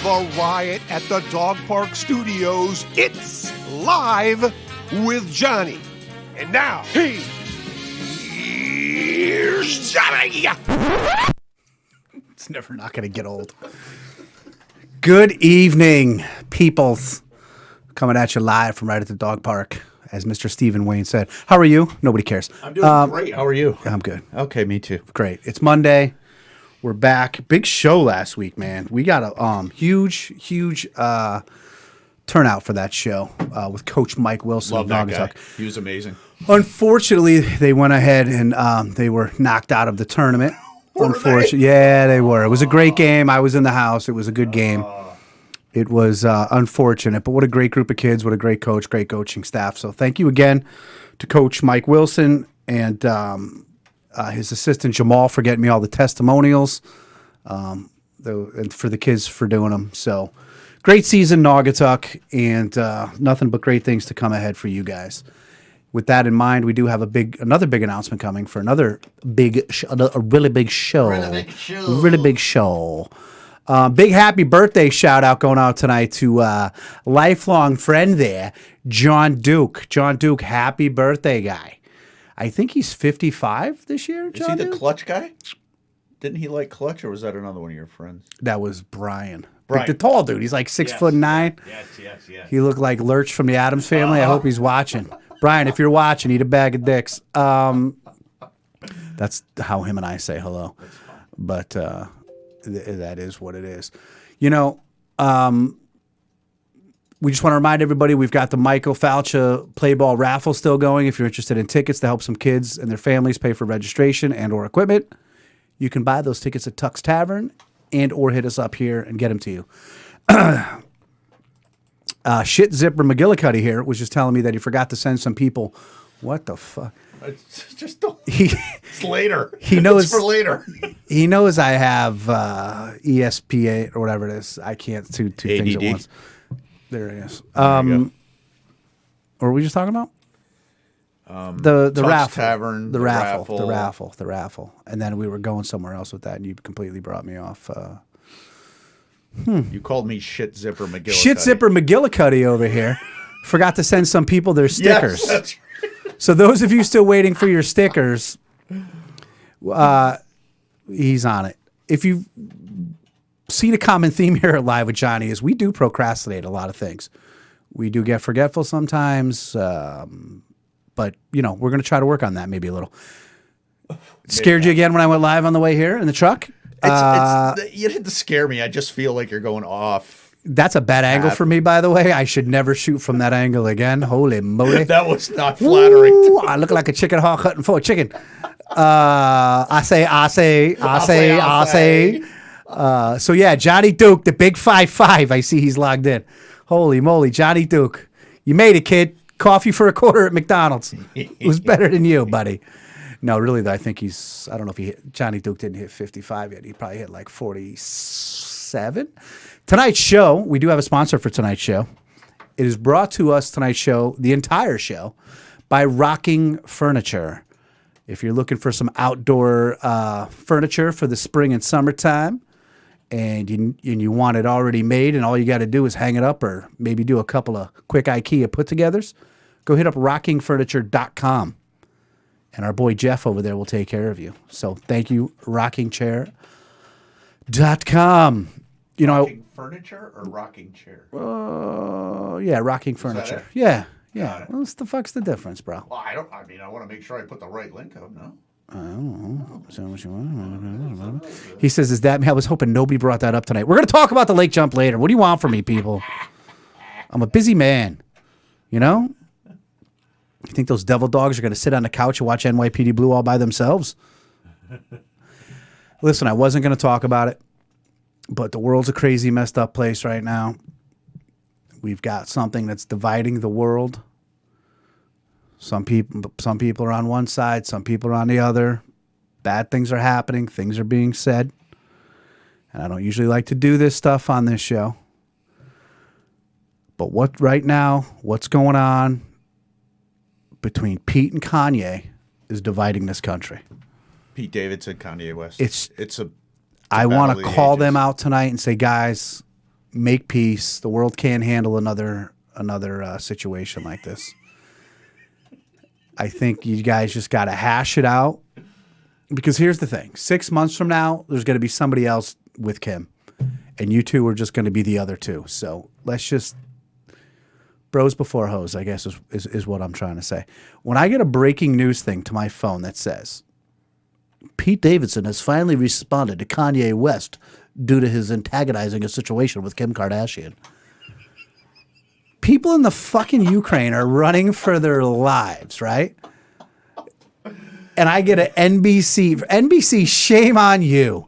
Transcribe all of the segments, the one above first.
a riot at the dog park studios. It's Live with Johnny. And now, here's Johnny. It's never not going to get old. Good evening, peoples. Coming at you live from right at the dog park, as Mr. Stephen Wayne said. How are you? Nobody cares. I'm doing great. How are you? I'm good. Okay, me too. Great. It's Monday. We're back. Big show last week, man. We got a huge turnout for that show with Coach Mike Wilson. Love of that Naugatuck. guy. He was amazing. Unfortunately, they went ahead and they were knocked out of the tournament. Unfortunately, yeah, they were. It was a great game. I was in the house. It was a good game. It was unfortunate, but what a great group of kids. What a great coach, great coaching staff. So thank you again to Coach Mike Wilson and his assistant Jamal for getting me all the testimonials, and for the kids for doing them. So great season, Naugatuck, and nothing but great things to come ahead for you guys. With that in mind, we do have another big announcement coming for a really big show. Really big show. Big happy birthday shout out going out tonight to lifelong friend there, John Duke. John Duke, happy birthday, guy. I think he's 55 this year, John Is he Duke? the Clutch guy? Didn't he like Clutch, or was that another one of your friends? That was Brian. Brian. Like the tall dude. He's like 6'9". Yes. He looked like Lurch from the Addams Family. I hope he's watching. Brian, if you're watching, eat a bag of dicks. That's how him and I say hello. But that is what it is. You know, we just want to remind everybody we've got the Michael Falcha Play Ball raffle still going. If you're interested in tickets to help some kids and their families pay for registration and or equipment, you can buy those tickets at Tuck's Tavern and or hit us up here and get them to you. Shit Zipper McGillicuddy here was just telling me that he forgot to send some people. What the fuck? It's just it's later. He knows it's for later. He knows I have ESP8 or whatever it is. I can't do two things at once. There it is. What were we just talking about? The raffle, Tavern, the raffle, and then we were going somewhere else with that, and you completely brought me off. You called me Shit Zipper McGillicuddy. Shit Zipper McGillicuddy over here forgot to send some people their stickers. Yes, that's right. So those of you still waiting for your stickers, he's on it. If you've seen a common theme here at Live with Johnny is we do procrastinate a lot of things. We do get forgetful sometimes, but, you know, we're going to try to work on that maybe a little. Scared you again when I went live on the way here in the truck? You didn't scare me. I just feel like you're going off. That's a bad angle for me, by the way. I should never shoot from that angle again. Holy moly. That was not flattering. Ooh, I look like a chicken hawk hunting for a chicken. I say. So, yeah, Johnny Duke, the big 5'5". I see he's logged in. Holy moly, Johnny Duke. You made it, kid. Coffee for a quarter at McDonald's. Who's better than you, buddy? No, really, though, I think I don't know if Johnny Duke didn't hit 55 yet. He probably hit like 47. Tonight's show, we do have a sponsor for tonight's show. It is brought to us, tonight's show, the entire show, by Rocking Furniture. If you're looking for some outdoor furniture for the spring and summertime, and you want it already made, and all you got to do is hang it up or maybe do a couple of quick IKEA put-togethers, go hit up rockingfurniture.com. And our boy Jeff over there will take care of you. So thank you, rockingchair.com. You know, Rocking furniture or rocking chair? Yeah, Rocking Furniture. Yeah. What the fuck's the difference, bro? Well, I want to make sure I put the right link up, no? I don't know. He says, "Is that me?" I was hoping nobody brought that up tonight. We're going to talk about the lake jump later. What do you want from me, people? I'm a busy man. You know? You think those devil dogs are going to sit on the couch and watch NYPD Blue all by themselves? Listen, I wasn't going to talk about it, but the world's a crazy, messed up place right now. We've got something that's dividing the world. Some people are on one side, some people are on the other. Bad things are happening, things are being said. And I don't usually like to do this stuff on this show. But what's going on between Pete and Kanye is dividing this country. Pete Davidson, Kanye West. I want to call them out tonight and say, guys, make peace. The world can't handle another situation like this. I think you guys just got to hash it out. Because here's the thing. 6 months from now, there's going to be somebody else with Kim. And you two are just going to be the other two. So let's just... Bros before hoes, I guess, is what I'm trying to say. When I get a breaking news thing to my phone that says, Pete Davidson has finally responded to Kanye West due to his antagonizing a situation with Kim Kardashian. People in the fucking Ukraine are running for their lives, right? And I get an NBC, shame on you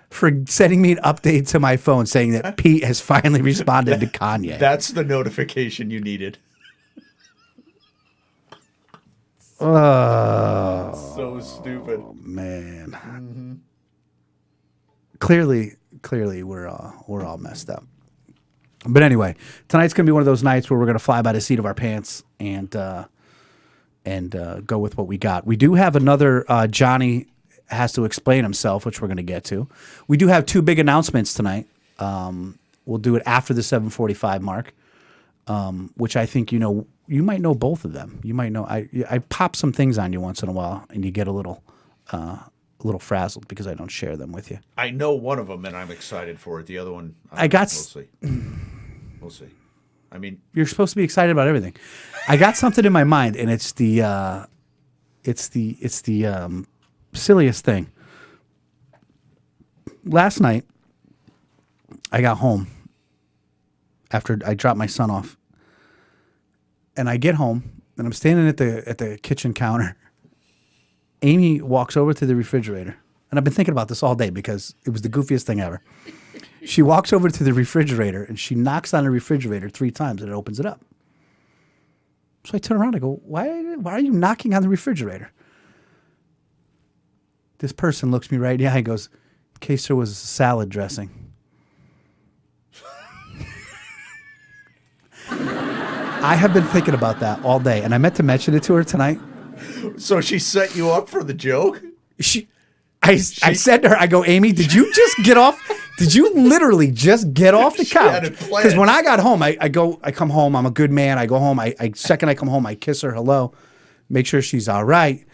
for sending me an update to my phone saying that Pete has finally responded to Kanye. That's the notification you needed. Oh, so stupid. Man. Mm-hmm. Clearly we're all messed up. But anyway, tonight's gonna be one of those nights where we're gonna fly by the seat of our pants and go with what we got. We do have another Johnny has to explain himself, which we're going to get to. We do have two big announcements tonight. We'll do it after the 7:45 mark, which I think you might know both of them. You might know I pop some things on you once in a while, and you get a little frazzled because I don't share them with you. I know one of them, and I'm excited for it. The other one, we'll see. We'll see. I mean, you're supposed to be excited about everything. I got something in my mind, and it's the silliest thing. Last night, I got home after I dropped my son off, and I get home, and I'm standing at the kitchen counter. Amy walks over to the refrigerator, and I've been thinking about this all day because it was the goofiest thing ever. She walks over to the refrigerator, and she knocks on the refrigerator 3 times, and it opens it up. So I turn around and I go, why are you knocking on the refrigerator? This person looks me right in the eye and goes, in case there was salad dressing. I have been thinking about that all day, and I meant to mention it to her tonight. So she set you up for the joke? I said to her, I go, Amy, did you just get off? Did you literally just get off the couch? Because when I got home, I come home, I'm a good man. I go home, second I come home, I kiss her hello, make sure she's all right.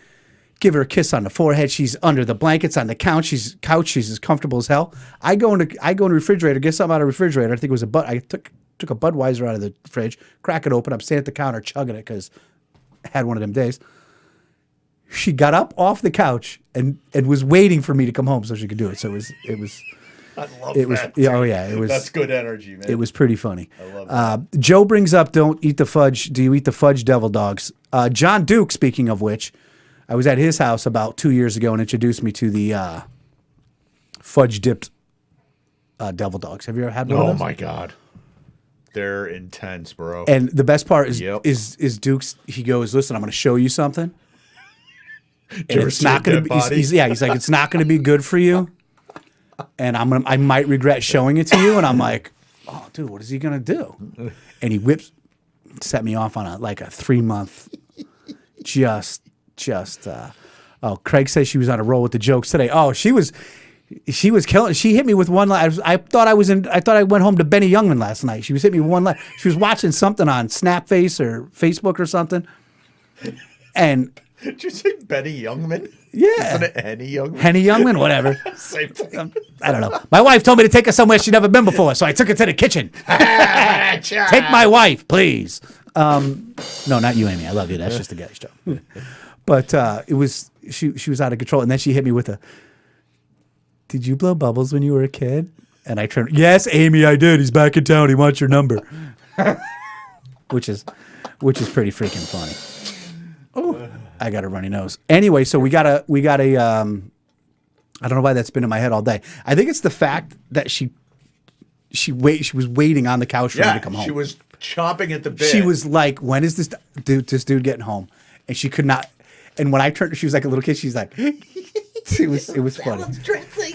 Give her a kiss on the forehead. She's under the blankets on the couch. She's as comfortable as hell. I go in the refrigerator, get something out of the refrigerator. I think it was I took a Budweiser out of the fridge, crack it open. I'm standing at the counter chugging it because I had one of them days. She got up off the couch and was waiting for me to come home so she could do it. So it was. I love that. Oh yeah, it was. That's good energy, man. It was pretty funny. I love that. Joe brings up, don't eat the fudge. Do you eat the fudge devil dogs? John Duke, speaking of which, I was at his house about 2 years ago and introduced me to the fudge dipped devil dogs. Have you ever had one of those? Oh my God. They're intense, bro. And the best part is Duke's, he goes, listen, I'm going to show you something. And it's not going to be, he's like, it's not going to be good for you. And I might regret showing it to you. And I'm like, oh, dude, what is he going to do? And he set me off on a 3-month Craig says she was on a roll with the jokes today. Oh, she was killing. She hit me with one line. I thought I went home to Benny Youngman last night. She was hitting me with one line. She was watching something on Snapface or Facebook or something. And did you say Benny Youngman? Yeah. Isn't it Henny Youngman? Henny Youngman, whatever. Same thing. I don't know. My wife told me to take her somewhere she'd never been before, so I took her to the kitchen. Take my wife, please. No, not you, Amy. I love you. That's just a guy's joke. But it was she was out of control, and then she hit me with a, did you blow bubbles when you were a kid? And I turned, yes, Amy, I did. He's back in town. He wants your number. which is pretty freaking funny. Oh, I got a runny nose. Anyway, so we got a I don't know why that's been in my head all day. I think it's the fact that she was waiting on the couch for me to come home. She was chomping at the bit. She was like, when is this dude getting home? And she could not. And when I turned, she was like a little kid. She's like, it was funny.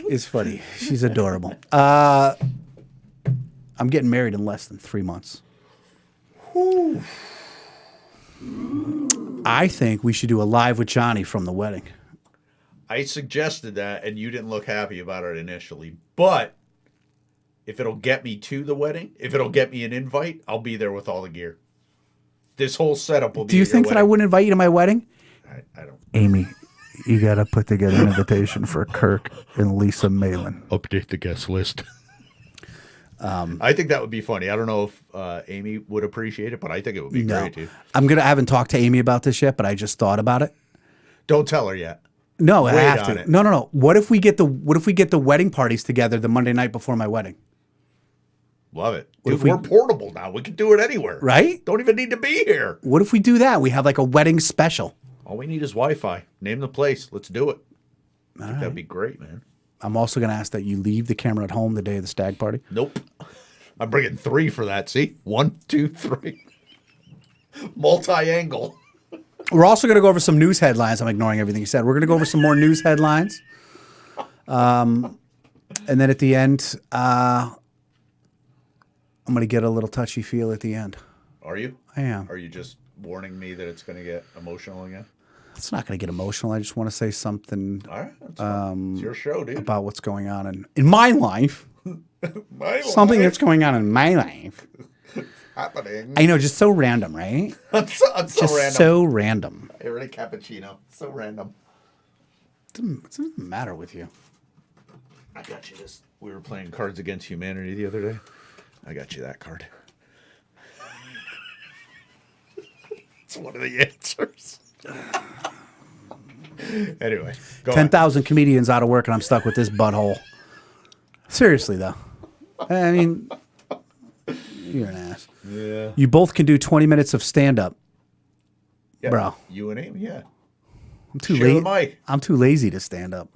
It's funny. She's adorable. I'm getting married in less than 3 months. Whew. I think we should do a live with Johnny from the wedding. I suggested that, and you didn't look happy about it initially. But if it'll get me to the wedding, if it'll get me an invite, I'll be there with all the gear. This whole setup will be. Do you think that I wouldn't invite you to my wedding? I don't. Amy, you got to put together an invitation for Kirk and Lisa Malin. Update the guest list. I think that would be funny. I don't know if Amy would appreciate it, but I think it would be great too. I haven't talked to Amy about this yet, but I just thought about it. Don't tell her yet. No, I Wait have on to. it. No. What if we get the wedding parties together the Monday night before my wedding? Love it. Dude, we're portable now. We can do it anywhere. Right? Don't even need to be here. What if we do that? We have like a wedding special. All we need is Wi-Fi. Name the place. Let's do it. I think that'd be great, man. I'm also going to ask that you leave the camera at home the day of the stag party. Nope. I'm bringing 3 for that. See? 1, 2, 3. Multi-angle. We're also going to go over some news headlines. I'm ignoring everything you said. We're going to go over some more news headlines. And then at the end, I'm going to get a little touchy-feel at the end. Are you? I am. Are you just warning me that it's going to get emotional again? It's not going to get emotional. I just want to say something All right. That's fine. It's your show, dude. about what's going on in my life. Something that's going on in my life. Happening. I know, just so random, right? I'm so Just random. so random. Hey, ready cappuccino. So random. What doesn't matter with you? I got you this. We were playing Cards Against Humanity the other day. I got you that card. It's one of the answers. Anyway, go 10,000 comedians out of work, and I'm stuck with this butthole. Seriously, though. I mean, you're an ass. Yeah. You both can do 20 minutes of stand-up. Yeah. Bro. You and Amy, yeah. I'm too Share the lazy. mic. I'm too lazy to stand up.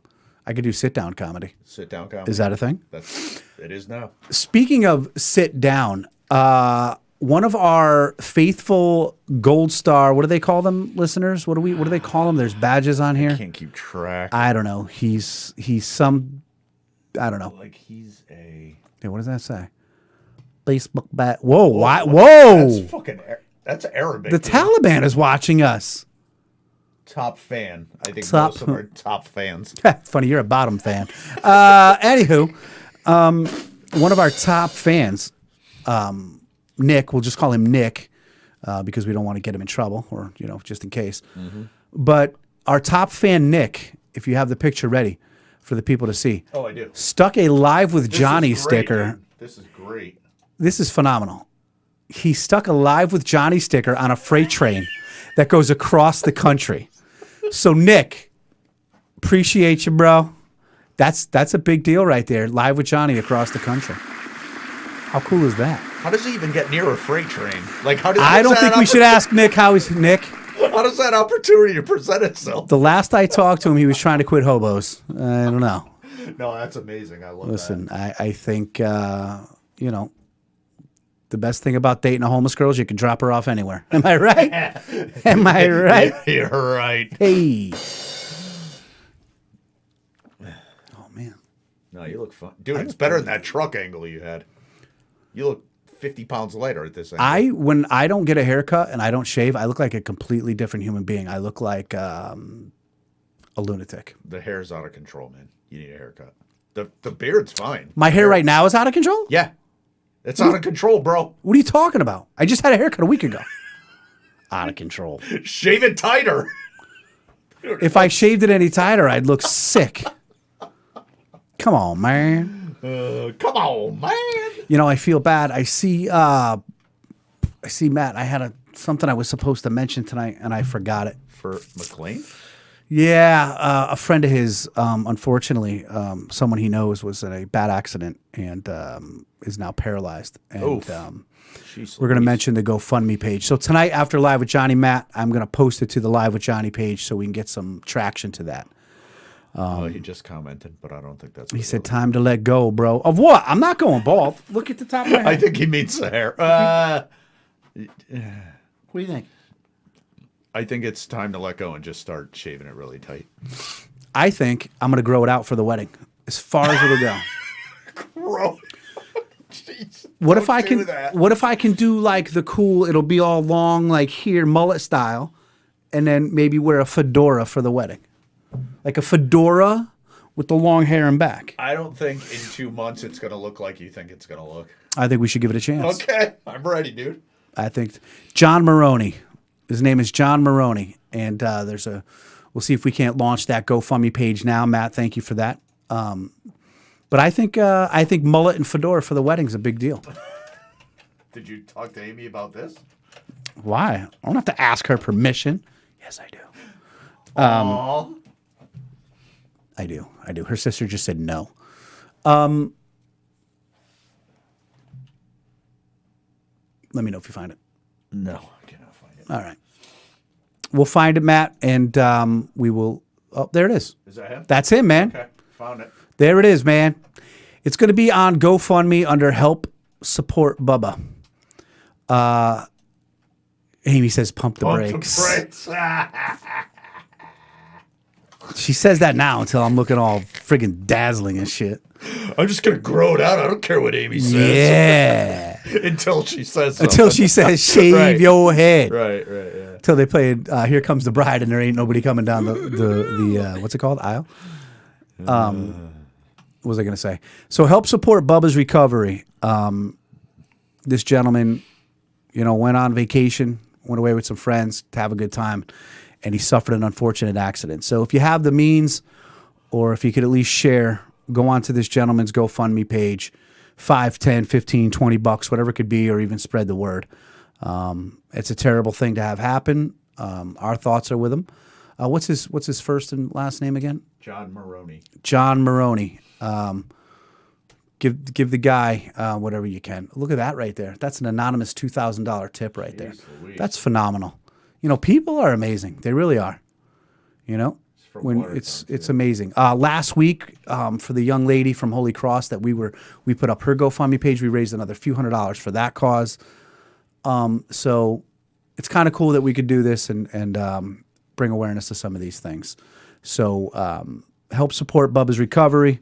I could do sit-down comedy. Sit down comedy. Is that a thing? It is now. Speaking of sit down, one of our faithful Gold Star, what do they call them, listeners? What do they call them? There's badges on here. Can't keep track. I don't know. He's some, I don't know. Like he's a. Hey, what does that say? Facebook bat. Whoa! Why? Whoa! That's fucking. That's Arabic. The dude. Taliban is watching us. Top fan. I think Top- most of them are top fans. Funny, you're a bottom fan. Anywho, one of our top fans, Nick, we'll just call him Nick because we don't want to get him in trouble or, just in case. Mm-hmm. But our top fan, Nick, if you have the picture ready for the people to see. Oh, I do. Stuck a Live with Johnny This is great, sticker. dude. This is great. This is phenomenal. He stuck a Live with Johnny sticker on a freight train that goes across the country. So, Nick, appreciate you, bro. That's a big deal right there. Live with Johnny across the country. How cool is that? How does he even get near a freight train? Like, how does I don't think we should ask Nick how he's Nick. How does that opportunity to present itself? The last I talked to him, he was trying to quit hobos. I don't know. No, that's amazing. I love Listen, that. I think, the best thing about dating a homeless girl is you can drop her off anywhere. Am I right? Am I right? You're right. Hey. Oh, man. No, you look fun. Dude, it's better than that truck angle you had. You look 50 pounds lighter at this angle. When I don't get a haircut and I don't shave, I look like a completely different human being. I look like a lunatic. The hair's out of control, man. You need a haircut. The beard's fine. My hair right now is out of control? Yeah. It's out of control, bro. What are you talking about? I just had a haircut a week ago. Out of control. Shave it tighter. If I shaved it any tighter, I'd look sick. Come on, man. Come on, man. I feel bad. I see Matt. I had something I was supposed to mention tonight, and I forgot it. For McLean? Yeah, a friend of his, unfortunately, someone he knows was in a bad accident and is now paralyzed. And we're going to mention the GoFundMe page. So tonight after Live with Johnny, Matt, I'm going to post it to the Live with Johnny page so we can get some traction to that. He just commented, but I don't think that's. He said, "Time to let go, bro." Of what? I'm not going bald. Look at the top of my head. I think he means the hair. What do you think? I think it's time to let go and just start shaving it really tight. I think I'm going to grow it out for the wedding, as far as it'll go. Bro. Jeez, What don't if I do can? that. What if I can do like the cool? It'll be all long, like here, mullet style, and then maybe wear a fedora for the wedding, like a fedora with the long hair and back. I don't think in 2 months it's going to look like you think it's going to look. I think we should give it a chance. Okay. I'm ready, dude. I think John Maroney. His name is John Maroney. And we'll see if we can't launch that GoFundMe page now. Matt, thank you for that. But I think mullet and fedora for the wedding is a big deal. Did you talk to Amy about this? Why? I don't have to ask her permission. Yes, I do. I do. Her sister just said no. Let me know if you find it. No, I cannot find it. All right. We'll find it, Matt, and we will. Oh, there it is. Is that him? That's him, man. Okay, found it. There it is, man. It's going to be on GoFundMe under Help Support Bubba. Amy says, pump the brakes. She says that now until I'm looking all friggin' dazzling and shit. I'm just going to grow it out. I don't care what Amy says. Yeah. Until she says something. Until she says, shave Right. your head. Right, yeah. Until they played Here Comes the Bride and there ain't nobody coming down the what's it called? Aisle? What was I going to say? So help support Bubba's recovery. This gentleman, went on vacation, went away with some friends to have a good time, and he suffered an unfortunate accident. So if you have the means, or if you could at least share, go on to this gentleman's GoFundMe page, $5, $10, $15, $20, whatever it could be, or even spread the word. It's a terrible thing to have happen. Our thoughts are with him. What's his first and last name again? John Maroney. John Maroney. Give the guy whatever you can. Look at that right there. That's an anonymous $2,000 tip right there. Louise. That's phenomenal. People are amazing. They really are. It's amazing. Last week, for the young lady from Holy Cross that we put up her GoFundMe page, we raised another few $100s for that cause. So it's kind of cool that we could do this and bring awareness to some of these things. So help support Bubba's recovery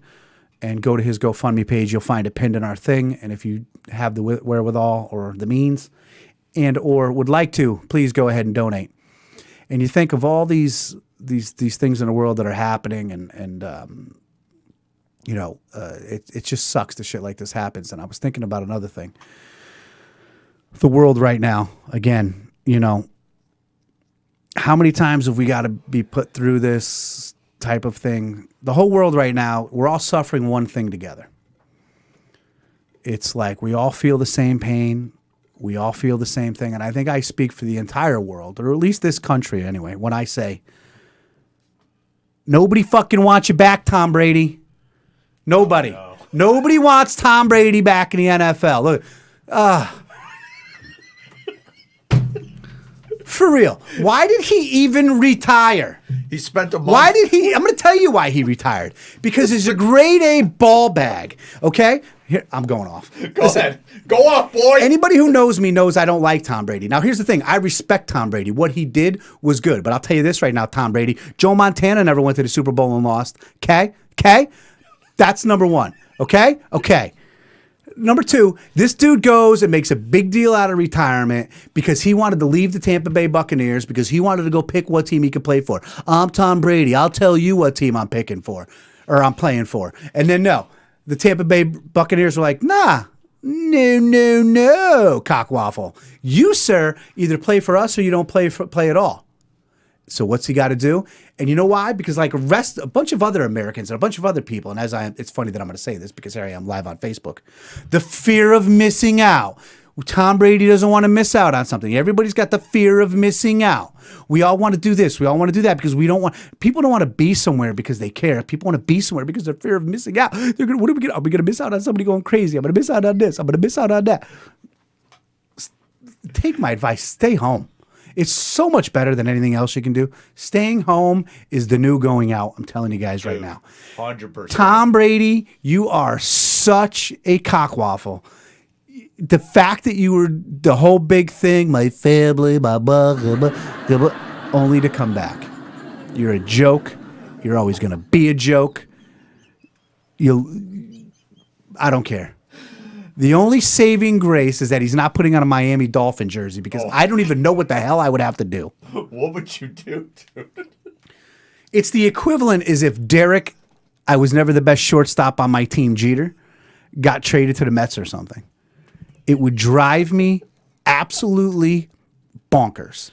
and go to his GoFundMe page. You'll find it pinned in our thing. And if you have the wherewithal or the means or would like to, please go ahead and donate. And you think of all these things in the world that are happening and it just sucks that shit like this happens. And I was thinking about another thing. The world right now, again, how many times have we got to be put through this type of thing? The whole world right now, we're all suffering one thing together. It's like we all feel the same pain. We all feel the same thing. And I think I speak for the entire world, or at least this country anyway, when I say, nobody fucking wants you back, Tom Brady. Nobody. No. Nobody wants Tom Brady back in the NFL. Look, for real. Why did he even retire? He spent a month. Why did he? I'm going to tell you why he retired. Because he's a grade A ball bag. Okay? Here, I'm going off. Go ahead. Go off, boy. Anybody who knows me knows I don't like Tom Brady. Now, here's the thing. I respect Tom Brady. What he did was good. But I'll tell you this right now, Tom Brady. Joe Montana never went to the Super Bowl and lost. Okay? That's number one. Okay. Number two, this dude goes and makes a big deal out of retirement because he wanted to leave the Tampa Bay Buccaneers because he wanted to go pick what team he could play for. I'm Tom Brady. I'll tell you what team I'm picking for or I'm playing for. And then no, the Tampa Bay Buccaneers were like, nah, no, cockwaffle. You, sir, either play for us or you don't play at all. So what's he got to do? And you know why? Because like a bunch of other Americans and a bunch of other people, and it's funny that I'm going to say this because here I am live on Facebook. The fear of missing out. Tom Brady doesn't want to miss out on something. Everybody's got the fear of missing out. We all want to do this. We all want to do that because people don't want to be somewhere because they care. People want to be somewhere because they're fear of missing out. Are we going to miss out on somebody going crazy? I'm going to miss out on this. I'm going to miss out on that. Take my advice. Stay home. It's so much better than anything else you can do. Staying home is the new going out. I'm telling you guys right now. 100%. Tom Brady, you are such a cockwaffle. The fact that you were the whole big thing, my family, my mother, only to come back. You're a joke. You're always going to be a joke. I don't care. The only saving grace is that he's not putting on a Miami Dolphin jersey because I don't even know what the hell I would have to do. What would you do, dude? It's the equivalent as if Derek I was never the best shortstop on my team, Jeter, got traded to the Mets or something. It would drive me absolutely bonkers.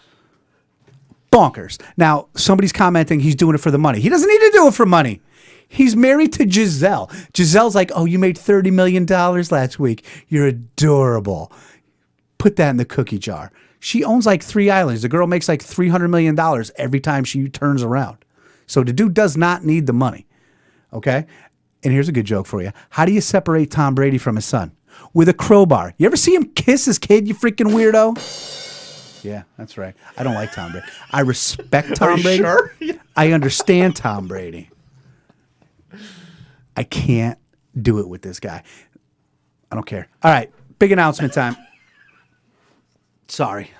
Bonkers. Now, somebody's commenting he's doing it for the money. He doesn't need to do it for money. He's married to Giselle. Giselle's like, oh, you made $30 million last week. You're adorable. Put that in the cookie jar. She owns like 3 islands. The girl makes like $300 million every time she turns around. So the dude does not need the money. Okay? And here's a good joke for you. How do you separate Tom Brady from his son? With a crowbar. You ever see him kiss his kid, you freaking weirdo? Yeah, that's right. I don't like Tom Brady. I respect Tom Brady. Sure? I understand Tom Brady. I can't do it with this guy. I don't care. All right, big announcement time. Sorry.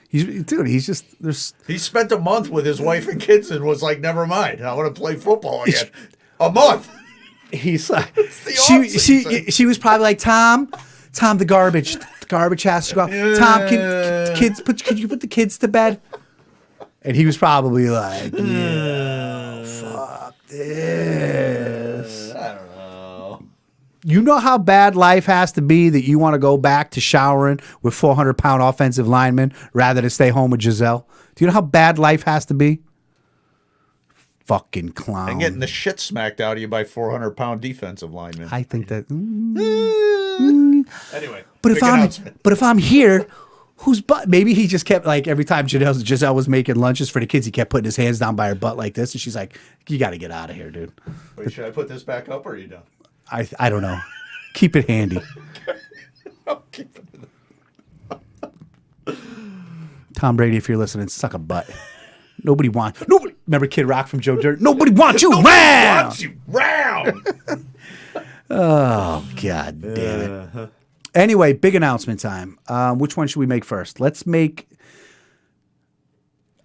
He's just there's. He spent a month with his wife and kids and was like, "Never mind, I want to play football again." A month. He's like, she was probably like, Tom, the garbage has to go out. Tom, could you put the kids to bed? And he was probably like, yeah, fuck this. I don't know. You know how bad life has to be that you want to go back to showering with 400-pound offensive linemen rather than stay home with Giselle? Do you know how bad life has to be? Fucking clown. And getting the shit smacked out of you by 400-pound defensive linemen. I think that. Anyway, but if I'm here, whose butt? Maybe he just kept like every time Giselle was making lunches for the kids, he kept putting his hands down by her butt like this, and she's like, "You got to get out of here, dude." Wait, should I put this back up or are you done? I don't know. Keep it handy. I'll keep it. Tom Brady, if you're listening, suck a butt. Nobody. Remember Kid Rock from Joe Dirt? Nobody wants you round. Wants you round. Oh, God damn it. Anyway, big announcement time. Which one should we make first? Let's make.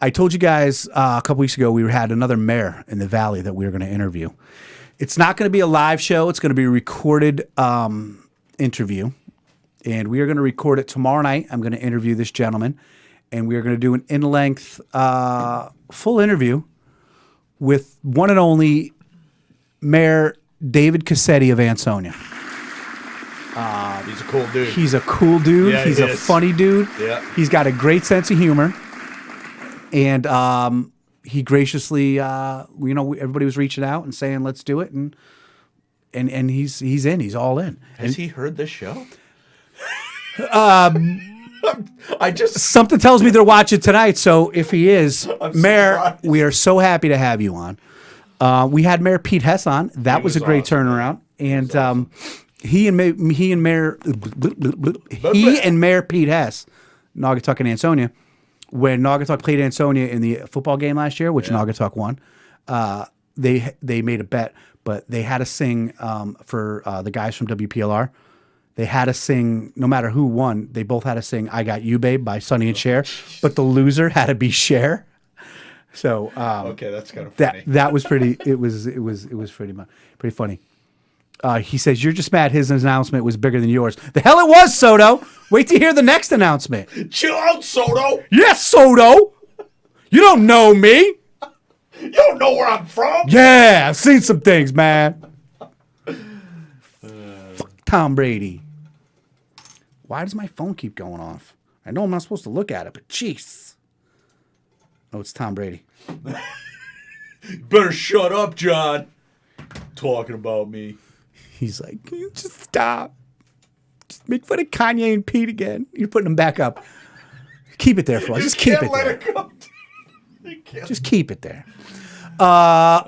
I told you guys a couple weeks ago we had another mayor in the Valley that we were going to interview. It's not going to be a live show. It's going to be a recorded interview. And we are going to record it tomorrow night. I'm going to interview this gentleman. And we are going to do an in-length full interview with one and only Mayor David Cassetti of Ansonia. He's a cool dude. He's a cool dude. Yeah, He's a funny dude. Yeah. He's got a great sense of humor. And he graciously, everybody was reaching out and saying, let's do it. And he's in. He's all in. Has he heard this show? Something tells me they're watching tonight. So if he is, Mayor, surprised. we are so happy to have you on. We had Mayor Pete Hess on. That was a great awesome, turnaround. And he and Mayor Pete Hess, Naugatuck and Ansonia, when Naugatuck played Ansonia in the football game last year, which Naugatuck won, they made a bet, but they had to sing for the guys from WPLR. They had to sing, no matter who won, they both had to sing "I Got You, Babe" by Sonny and Cher, but the loser had to be Cher. So okay, that's kind of funny. That was pretty. It was pretty funny. He says, "You're just mad. His announcement was bigger than yours." The hell it was, Soto. Wait to hear the next announcement. Chill out, Soto. Yes, Soto. You don't know me. You don't know where I'm from. Yeah, I've seen some things, man. Fuck Tom Brady. Why does my phone keep going off? I know I'm not supposed to look at it, but jeez. Oh, it's Tom Brady. Better shut up, John. Talking about me. He's like, can you just stop? Just make fun of Kanye and Pete again. You're putting them back up. Keep it there, for Just keep it there. Just keep it there.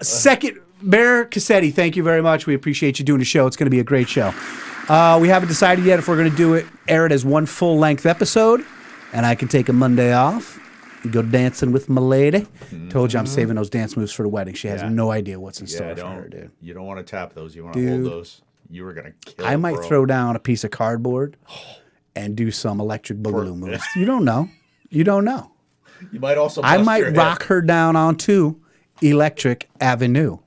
Second, Mayor Cassetti, thank you very much. We appreciate you doing the show. It's going to be a great show. We haven't decided yet if we're going to air it as one full-length episode, and I can take a Monday off and go dancing with my lady. Mm-hmm. Told you I'm saving those dance moves for the wedding. She has no idea what's in store for her, dude. You don't want to tap those. You want to hold those. You were going to kill I might throw down a piece of cardboard and do some electric boogaloo moves. You don't know. You don't know. You might also I might rock her down onto Electric Avenue,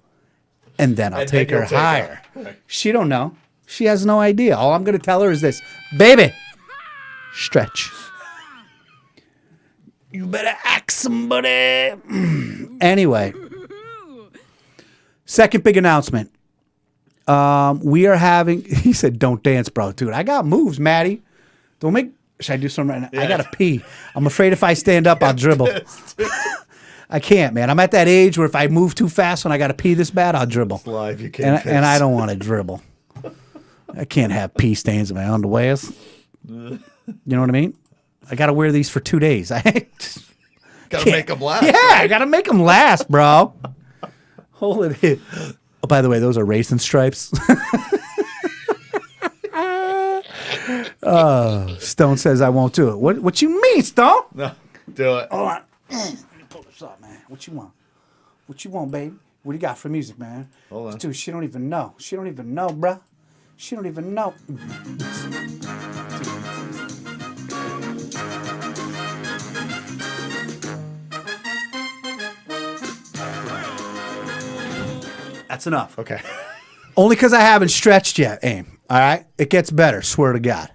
and then I'll take her higher. Right. She don't know. She has no idea. All I'm going to tell her is this, baby, stretch. You better ask somebody. Anyway, Second big announcement. We are having. He said, "Don't dance, bro, dude. I got moves, Maddie. Don't make. Should I do something right now? I gotta pee. I'm afraid if I stand up, I'll dribble. I can't, man. I'm at that age where if I move too fast when I gotta pee this bad, I'll dribble. It's live, you can't. And I don't want to dribble. I can't have pee stains in my underwears. You know what I mean? I gotta wear these for 2 days. I gotta make them last. Yeah, right? I gotta make them last, bro. Hold it here. Oh, by the way, those are racing stripes. Stone says I won't do it. What you mean, Stone? No, do it. Hold on. Let me pull this up, man. What you want? What you want, baby? What do you got for music, man? Hold on. Dude, she don't even know. She don't even know, bruh. She don't even know. That's enough. Okay. Only because I haven't stretched yet, Aim. All right? It gets better, swear to God.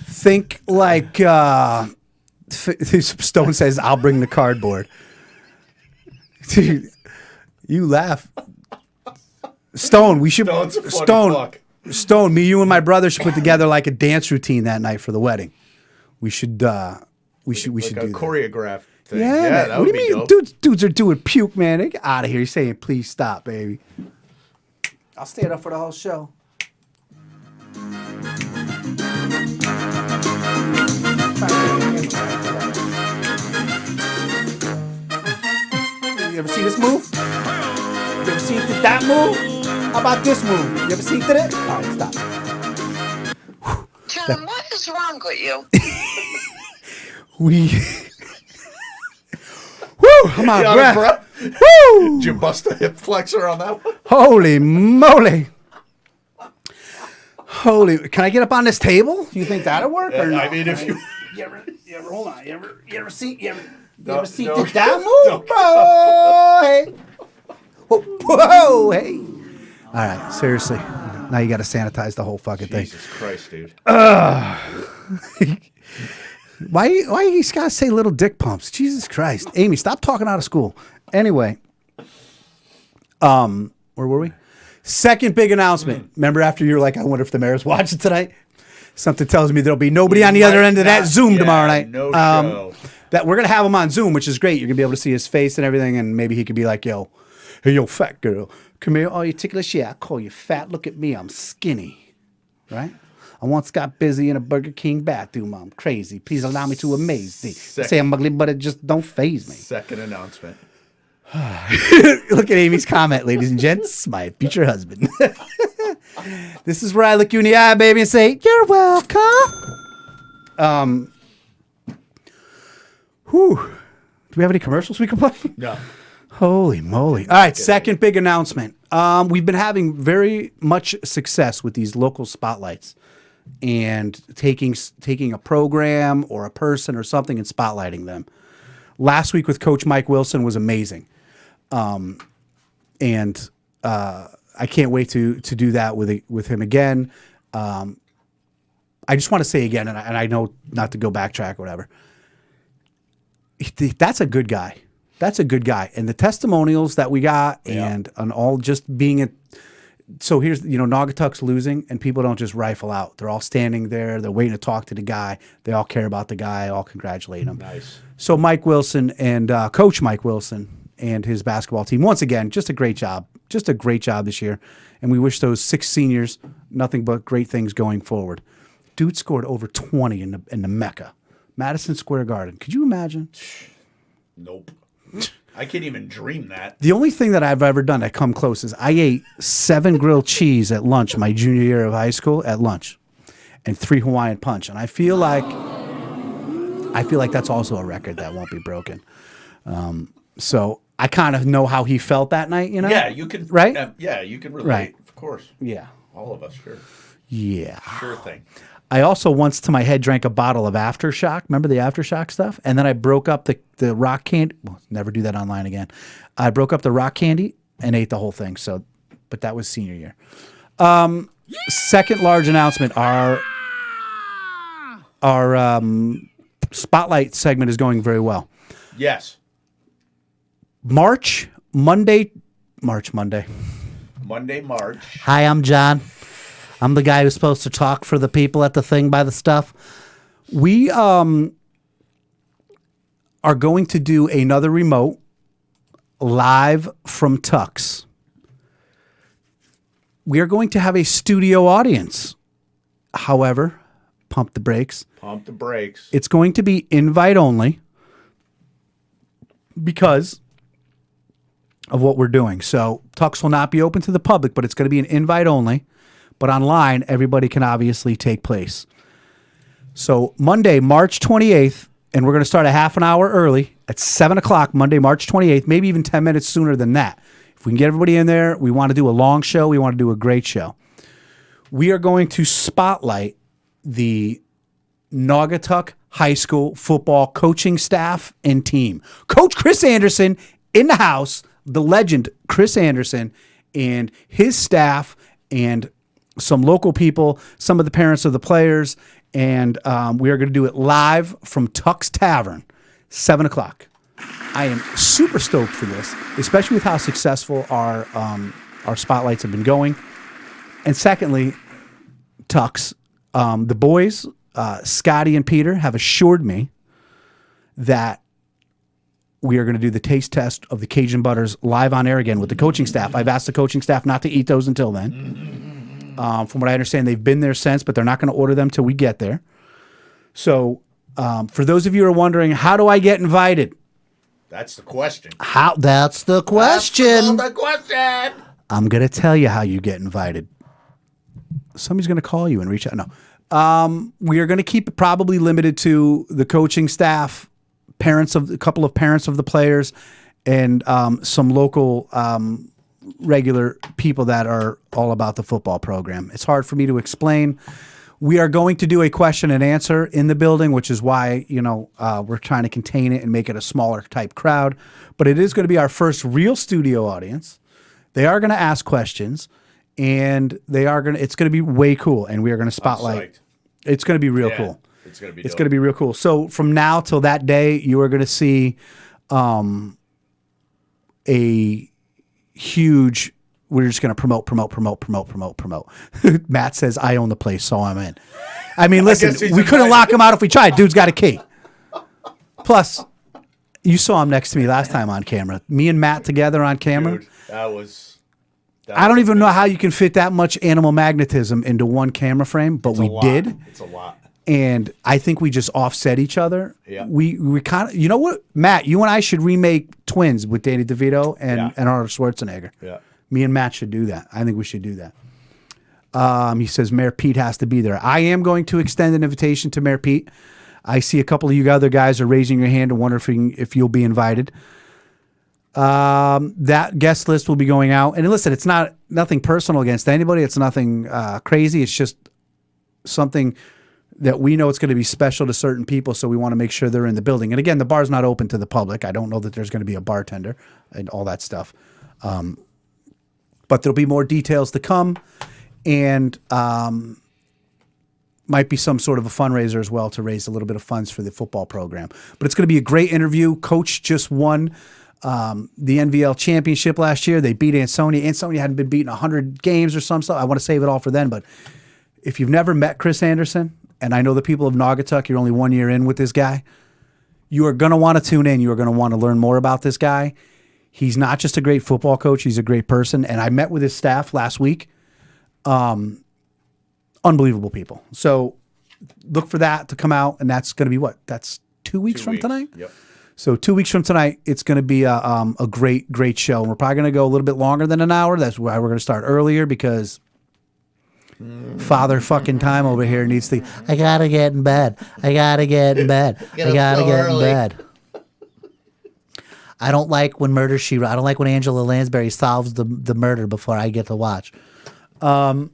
Think like Stone says, I'll bring the cardboard. Dude, you laugh. Stone, we should Stone's a funny fuck. Stone, me, you, and my brother should put together like a dance routine that night for the wedding. We should we should like do a that. choreographed thing. Yeah, Yeah, man. that What would do you be mean? dope. Dudes are doing puke, man. They get out of here. You're saying, please stop, baby. I'll stand up for the whole show. You ever see this move? You ever seen that move? How about this move? You ever seen it? All right, stop. John, what is wrong with you? We. Woo! I'm out of breath. Woo! Did you bust a hip flexor on that one? Holy moly! Can I get up on this table? Do you think that'll work or no? I mean, if you ever hold on? You ever see No, that no. move, bro? Hey. Whoa, hey! All right, seriously. Now you got to sanitize the whole fucking thing. Jesus Christ, dude. Why you got to say little dick pumps? Jesus Christ, Amy, stop talking out of school. Anyway, where were we? Second big announcement. Remember after you were like, I wonder if the mayor's watching tonight? Something tells me there'll be nobody on the other end of that Zoom tomorrow night. No show. That we're gonna have him on Zoom, which is great. You're gonna be able to see his face and everything, and maybe he could be like, "Yo, hey, yo, fat girl, come here. Oh, you ticklish? Yeah, I call you fat. Look at me, I'm skinny, right? I once got busy in a Burger King bathroom. I'm crazy. Please allow me to amaze thee. Say I'm ugly, but it just don't faze me." Second announcement. Look at Amy's comment, ladies and gents. My future husband. This is where I look you in the eye, baby, and say, "You're welcome." Whew. Do we have any commercials we can play? No. Holy moly. All right, second big announcement. We've been having very much success with these local spotlights and taking a program or a person or something and spotlighting them. Last week with Coach Mike Wilson was amazing. And I can't wait to do that with him again. I just want to say again, and I know not to go backtrack or whatever, that's a good guy. That's a good guy. And the testimonials that we got and all just being it. So here's, Naugatuck's losing and people don't just rifle out. They're all standing there. They're waiting to talk to the guy. They all care about the guy, all congratulate him. Nice. So Mike Wilson and Coach Mike Wilson and his basketball team, once again, just a great job. Just a great job this year. And we wish those 6 seniors nothing but great things going forward. Dude scored over 20 in the Mecca. Madison Square Garden. Could you imagine? Nope. I can't even dream that. The only thing that I've ever done that come close is I ate 7 grilled cheese at lunch my junior year of high school at lunch and 3 Hawaiian punch. And I feel like that's also a record that won't be broken. So I kind of know how he felt that night, Yeah, you can. Right? Yeah, you can relate. Right. Of course. Yeah. All of us, sure. Yeah. Sure thing. I also once to my head drank a bottle of Aftershock. Remember the Aftershock stuff? And then I broke up the rock candy. Well, never do that online again. I broke up the rock candy and ate the whole thing. So, but that was senior year. Second large announcement. Our spotlight segment is going very well. Yes. Monday, March Monday. March. Hi, I'm John. I'm the guy who's supposed to talk for the people at the thing by the stuff. We are going to do another remote live from Tux. We are going to have a studio audience. However, pump the brakes. Pump the brakes. It's going to be invite only because of what we're doing. So Tux will not be open to the public, but it's going to be an invite only. But online, everybody can obviously take place. So Monday, March 28th, and we're going to start a half an hour early at 7 o'clock, Monday, March 28th, maybe even 10 minutes sooner than that. If we can get everybody in there, we want to do a long show. We want to do a great show. We are going to spotlight the Naugatuck High School football coaching staff and team. Coach Chris Anderson in the house, the legend Chris Anderson, and his staff and some local people, some of the parents of the players, and we are going to do it live from Tux Tavern, 7 o'clock. I am super stoked for this, especially with how successful our spotlights have been going. And secondly, Tux, the boys, Scotty and Peter, have assured me that we are going to do the taste test of the Cajun Butters live on air again with the coaching staff. I've asked the coaching staff not to eat those until then. From what I understand, they've been there since, but they're not going to order them till we get there. So for those of you who are wondering, how do I get invited? That's the question. That's the question. That's the question. I'm going to tell you how you get invited. Somebody's going to call you and reach out. No. We are going to keep it probably limited to the coaching staff, a couple of parents of the players, and some local regular people that are all about the football program. It's hard for me to explain. We are going to do a question and answer in the building, which is why, we're trying to contain it and make it a smaller type crowd. But it is going to be our first real studio audience. They are going to ask questions, and it's going to be way cool. And we are going to spotlight. It's going to be real cool. It's going to be It's going to be real cool. So from now till that day, you are going to see a huge. We're just going to promote. Matt says, I own the place, so I'm in. I mean, listen, we couldn't lock him out if we tried. Dude's got a key. Plus, you saw him next to me last time on camera. Me and Matt together on camera. Dude, I don't even know how you can fit that much animal magnetism into one camera frame, but we did. It's a lot. And I think we just offset each other. Yeah. We kind of, you know what, Matt, you and I should remake Twins with Danny DeVito and Arnold Schwarzenegger. Yeah. Me and Matt should do that. I think we should do that. He says Mayor Pete has to be there. I am going to extend an invitation to Mayor Pete. I see a couple of you other guys are raising your hand and wondering if you'll be invited. That guest list will be going out. And listen, it's nothing personal against anybody. It's nothing crazy. It's just something that we know it's going to be special to certain people, so we want to make sure they're in the building. And again, the bar's not open to the public. I don't know that there's going to be a bartender and all that stuff. But there'll be more details to come, and might be some sort of a fundraiser as well to raise a little bit of funds for the football program. But it's going to be a great interview. Coach just won the NVL championship last year. They beat Ansonia. Ansonia hadn't been beaten 100 games or some stuff. I want to save it all for then. But if you've never met Chris Anderson, and I know the people of Naugatuck, you're only 1 year in with this guy, you are going to want to tune in. You are going to want to learn more about this guy. He's not just a great football coach. He's a great person. And I met with his staff last week. Unbelievable people. So look for that to come out. And that's going to be what? That's 2 weeks from tonight? Yep. So 2 weeks from tonight, it's going to be a great, great show. And we're probably going to go a little bit longer than an hour. That's why we're going to start earlier, because Father fucking time over here needs to. I got to get in bed. I got to get in bed. I got to get in bed. I don't like when Murder She Wrote. I don't like when Angela Lansbury solves the murder before I get to watch. So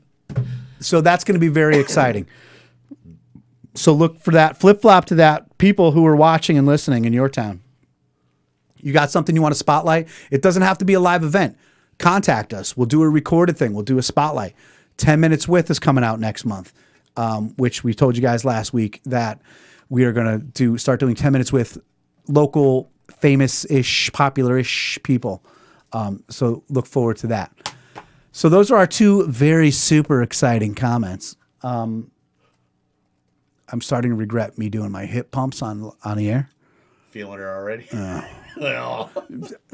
that's going to be very exciting. So look for that. Flip-flop to that. People who are watching and listening in your town. You got something you want to spotlight? It doesn't have to be a live event. Contact us. We'll do a recorded thing. We'll do a spotlight. 10 Minutes With is coming out next month, which we told you guys last week that we are going to start doing 10 Minutes With local famous-ish, popular-ish people So look forward to that. So those are our two very super exciting comments. I'm starting to regret me doing my hip pumps on the air. Feeling it already?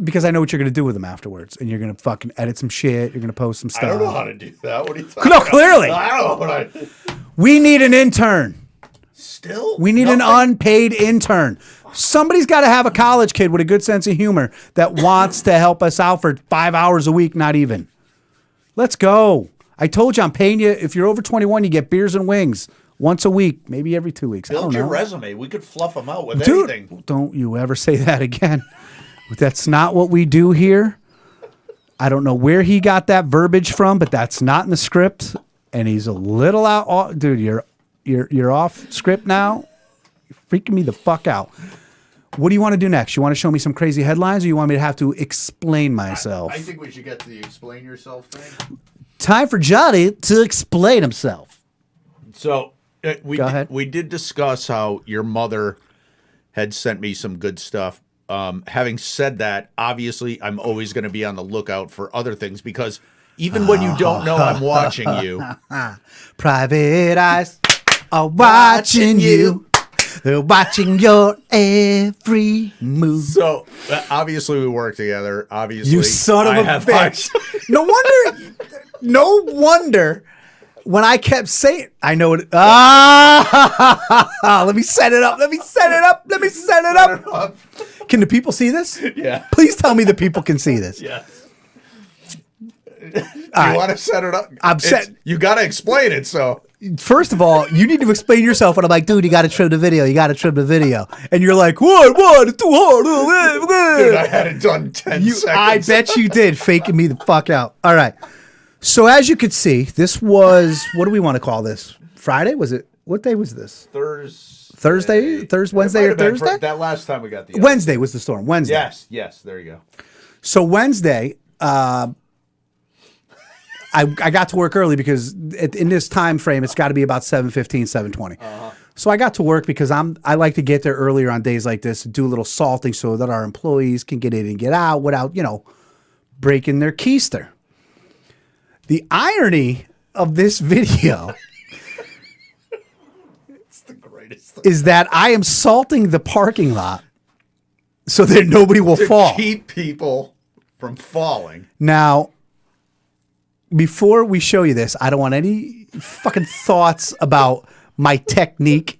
Because I know what you're going to do with them afterwards. And you're going to fucking edit some shit. You're going to post some stuff. I don't know how to do that. What are you talking No, about? clearly. I don't know what We need an intern. Still? We need an unpaid intern. Somebody's got to have a college kid with a good sense of humor that wants to help us out for 5 hours a week, not even. Let's go. I told you I'm paying you. If you're over 21, you get beers and wings once a week, maybe every 2 weeks. Build your know. resume. We could fluff them out with Dude, anything. don't you ever say that again. That's not what we do here. I don't know where he got that verbiage from, but that's not in the script. And he's a little out. Dude, you're off script now. You're freaking me the fuck out. What do you want to do next? You want to show me some crazy headlines, or you want me to have to explain myself? I think we should get to the explain yourself thing. Time for Johnny to explain himself. So Go ahead. We did discuss how your mother had sent me some good stuff. Having said that, obviously, I'm always going to be on the lookout for other things because even when you don't know I'm watching you. Private eyes are watching you. They're watching your every move. So, obviously, we work together. Obviously, You son of I a have bitch. No wonder when I kept saying, I know it. Let me set it up. Can the people see this? Yeah. Please tell me the people can see this. Yes. You right. want to set it up? I'm set. You got to explain it. So, First of all, you need to explain yourself. And I'm like, dude, you got to trim the video. And you're like, what? It's too hard. dude, I had it done 10 seconds. I bet you did, faking me the fuck out. All right. So as you could see, this was, what do we want to call this? Friday? Was it? What day was this? Thursday, Wednesday or Thursday? That last time we got the Wednesday was the storm. Wednesday. Yes. There you go. So Wednesday, I got to work early because in this time frame, it's got to be about 7:15, 7:20. So I got to work because I like to get there earlier on days like this, do a little salting so that our employees can get in and get out without, breaking their keister. The irony of this video It's the greatest thing. is that I am salting the parking lot so that nobody will fall. Keep people from falling. Now, before we show you this, I don't want any fucking thoughts about my technique,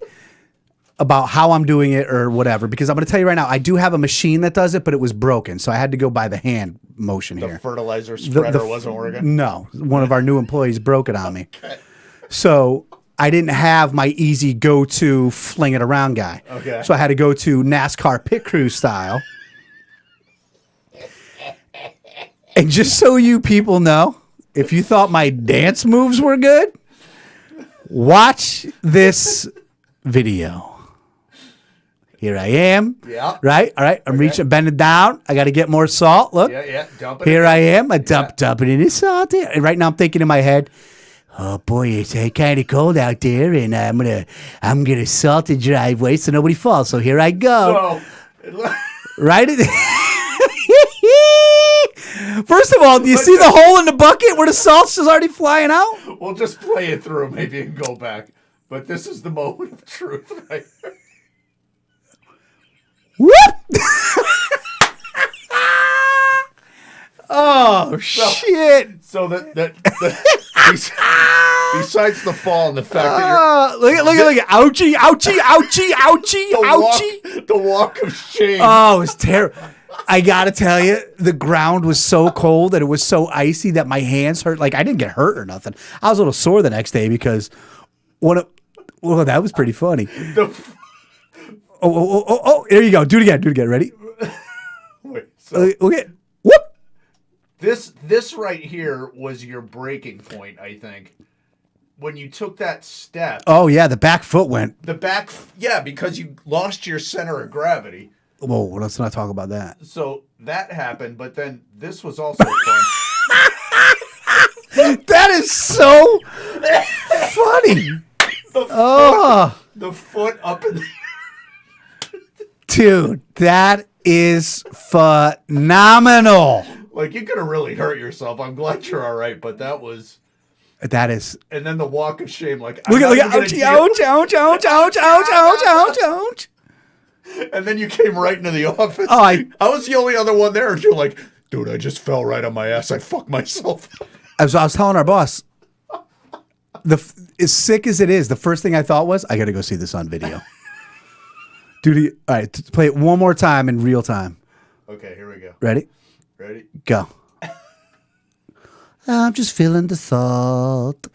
about how I'm doing it or whatever, because I'm going to tell you right now, I do have a machine that does it, but it was broken. So I had to go by the hand motion here. The fertilizer spreader wasn't working? No. One of our new employees broke it on me. Okay. So I didn't have my easy go-to fling it around guy. Okay. So I had to go to NASCAR pit crew style. And just so you people know, if you thought my dance moves were good, watch this video. Here I am. Yeah. Right? All right. I'm reaching, bending down. I got to get more salt. Look. Yeah. Dump it. Here I am. I dumping in the salt. And right now I'm thinking in my head, oh boy, it's kind of cold out there, and I'm gonna salt the driveway so nobody falls. So here I go. So, Right? First of all, do you see the hole in the bucket where the salt's is already flying out? we'll just play it through, maybe, and go back. But this is the moment of truth right here. Whoop! Oh, shit. So besides the fall and the fact that Look at ouchie, ouchie, ouchie, ouchie, ouchie. the walk of shame. Oh, it was terrible. I gotta tell you, the ground was so cold and it was so icy that my hands hurt. Like, I didn't get hurt or nothing. I was a little sore the next day because well, that was pretty funny. Oh, there you go. Do it again. Ready? Wait, so Okay. Whoop. this right here was your breaking point, I think. When you took that step. Oh, yeah, the back foot went. Because you lost your center of gravity. Whoa, let's not talk about that. So that happened, but then this was also fun. That is so funny. The foot up in the... Dude, that is phenomenal. Like, you could have really hurt yourself. I'm glad you're all right, but that is. And then the walk of shame, like, Look at ouch, ouch, ouch, ouch, ouch, ouch, ouch, ouch, ouch. And then you came right into the office. Oh, I was the only other one there. And you're like, dude, I just fell right on my ass. I fucked myself. I was telling our boss, as sick as it is, the first thing I thought was, I got to go see this on video. Dude, all right, play it one more time in real time. Okay, here we go. Ready? Ready? Go. I'm just feeling the salt.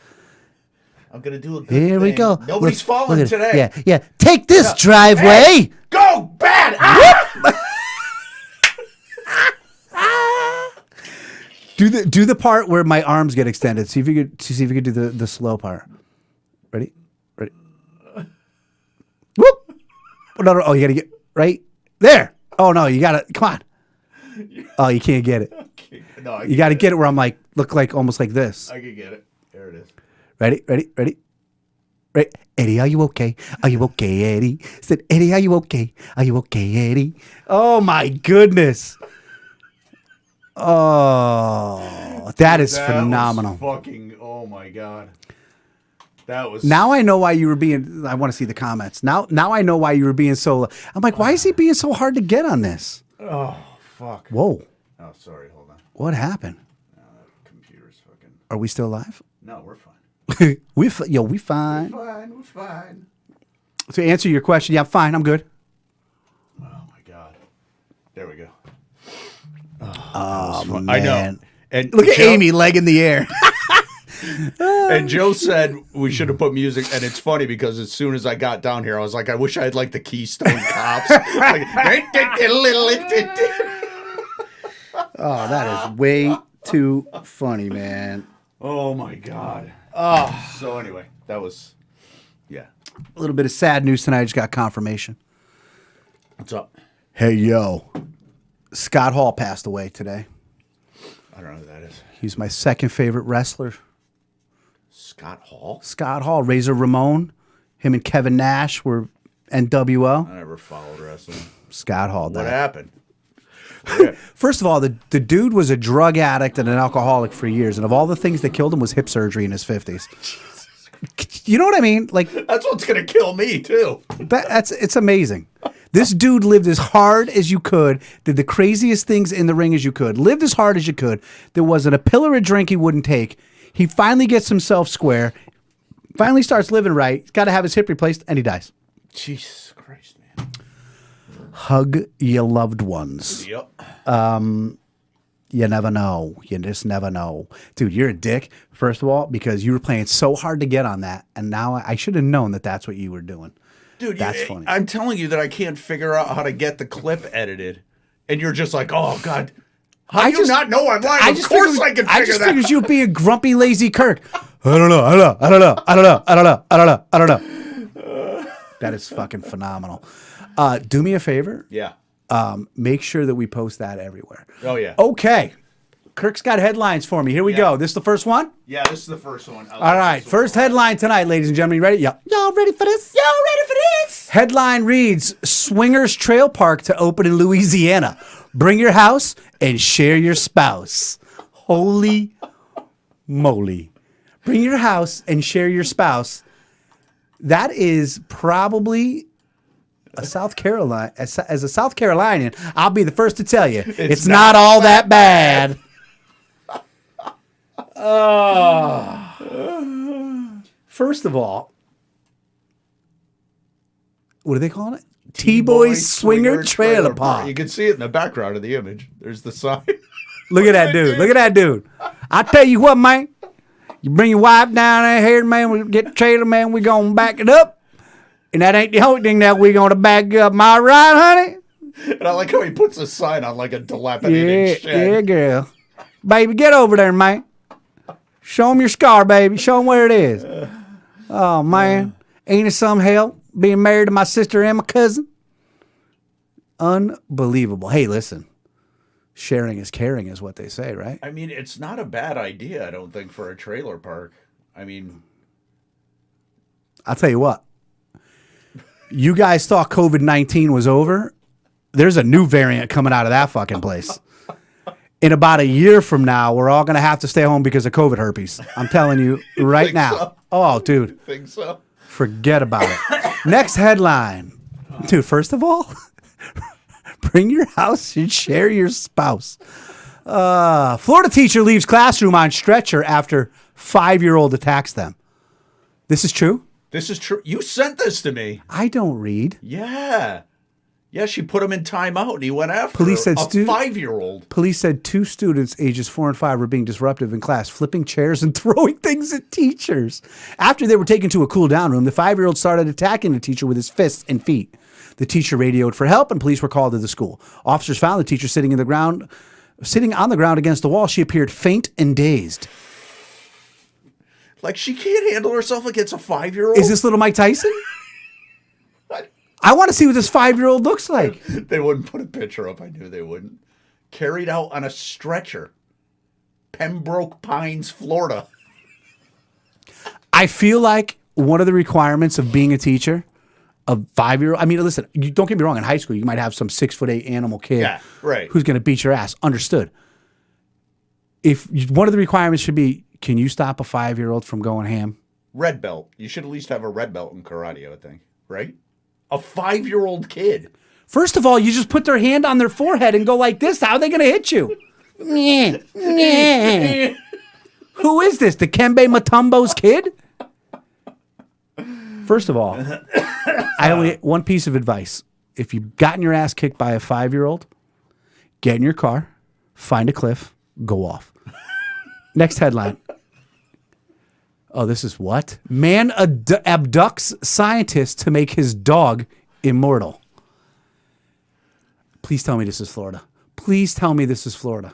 I'm going to do a good Here we thing. go. Nobody's falling look today. Yeah, yeah. Take this, driveway. Hey, go bad. Do the part where my arms get extended. See if you could do the slow part. Ready? Ready? Whoop! No. Oh, you gotta get right there. Oh no, you gotta come on. Oh, you can't get it. No, you gotta get it where I'm like almost like this. I can get it. There it is. Ready? Right, Eddie, are you okay? Are you okay, Eddie? Said Eddie, are you okay? Are you okay, Eddie? Oh my goodness. Oh, that is phenomenal. Fucking, oh my God. That was. Now I know why you were being. I want to see the comments. Now I know why you were being so. I'm like, why is he being so hard to get on this? Oh fuck. Whoa. Oh, sorry. Hold on. What happened? No, that computer's fucking. Are we still live? No, we're fine. we fine. We're fine. To answer your question, yeah, I'm fine. I'm good. Oh my God. There we go. Oh man. I know. And look at Amy, leg in the air. And Joe said we should have put music, and it's funny because as soon as I got down here, I was like, I wish I had like the Keystone Cops. Oh, that is way too funny, man. Oh my God. Oh. So anyway, that was, yeah. A little bit of sad news tonight. I just got confirmation. What's up? Hey, yo. Scott Hall passed away today. I don't know who that is. He's my second favorite wrestler. Scott Hall? Scott Hall, Razor Ramon. Him and Kevin Nash were NWO. I never followed wrestling. Scott Hall. What died. happened? First of all, the dude was a drug addict and an alcoholic for years. And of all the things that killed him was hip surgery in his 50s. You know what I mean? Like that's what's going to kill me, too. It's amazing. This dude lived as hard as you could, did the craziest things in the ring as you could, lived as hard as you could. There wasn't a pillar of drink he wouldn't take. He finally gets himself square, finally starts living right. He's got to have his hip replaced, and he dies. Jesus Christ, man. Hug your loved ones. Yep. You never know. You just never know. Dude, you're a dick, first of all, because you were playing so hard to get on that, and now I should have known that that's what you were doing. Dude, that's funny. I'm telling you that I can't figure out how to get the clip edited. And you're just like, oh, God. How do you not know I'm lying? Of course I can figure that out. I just figured you being grumpy, lazy Kirk. I don't know. That is fucking phenomenal. Do me a favor. Yeah. Make sure that we post that everywhere. Oh, yeah. Okay. Kirk's got headlines for me. Here we go. This is the first one? Yeah, this is the first one. All right. First headline tonight, ladies and gentlemen. You ready? Yeah. Y'all ready for this? Headline reads, Swingers Trail Park to open in Louisiana. Bring your house and share your spouse. Holy moly. Bring your house and share your spouse. That is probably a South Carolina. As a South Carolinian, I'll be the first to tell you, it's not all that bad. First of all, what are they calling it? T-Boys Swinger Trailer Park. You can see it in the background of the image. There's the sign. Look at that dude. Look at that dude. I tell you what, man. You bring your wife down there here, man. We get the trailer, man. We're going to back it up. And that ain't the only thing that we're going to back up. Am I right, honey? And I like how he puts a sign on like a dilapidated shed. Yeah, girl. Baby, get over there, man. Show him your scar, baby. Show him where it is. Oh, man. Ain't it some hell being married to my sister and my cousin? Unbelievable. Hey, listen. Sharing is caring is what they say, right? I mean, it's not a bad idea, I don't think, for a trailer park. I mean, I'll tell you what. You guys thought COVID-19 was over. There's a new variant coming out of that fucking place. in about a year from now, we're all going to have to stay home because of COVID herpes. I'm telling you right now. So? Oh, dude. Think so? Forget about it. Next headline. Dude, first of all, bring your house and share your spouse. Florida teacher leaves classroom on stretcher after 5-year-old attacks them. This is true? This is true. You sent this to me. I don't read. Yeah. Yeah, she put him in timeout and he went after Police said a 5-year-old. Police said 2 students ages 4 and 5 were being disruptive in class, flipping chairs and throwing things at teachers. After they were taken to a cool down room, the 5-year-old started attacking the teacher with his fists and feet. The teacher radioed for help and police were called to the school. Officers found the teacher sitting on the ground against the wall. She appeared faint and dazed. Like, she can't handle herself against a 5-year-old? Is this little Mike Tyson? I want to see what this 5-year-old looks like. They wouldn't put a picture up. I knew they wouldn't. Carried out on a stretcher. Pembroke Pines, Florida. I feel like one of the requirements of being a teacher, a 5-year-old, I mean, listen, don't get me wrong. In high school, you might have some 6'8" animal kid who's going to beat your ass. Understood. One of the requirements should be, can you stop a 5-year-old from going ham? Red belt. You should at least have a red belt in karate, I would think. Right? A 5-year-old kid. First of all, you just put their hand on their forehead and go like this. How are they going to hit you? Who is this? The Kembe Mutombo's kid? First of all, I only one piece of advice. If you've gotten your ass kicked by a 5-year-old, get in your car, find a cliff, go off. Next headline. Oh, this is what? Man abducts scientist to make his dog immortal. Please tell me this is Florida. Please tell me this is Florida.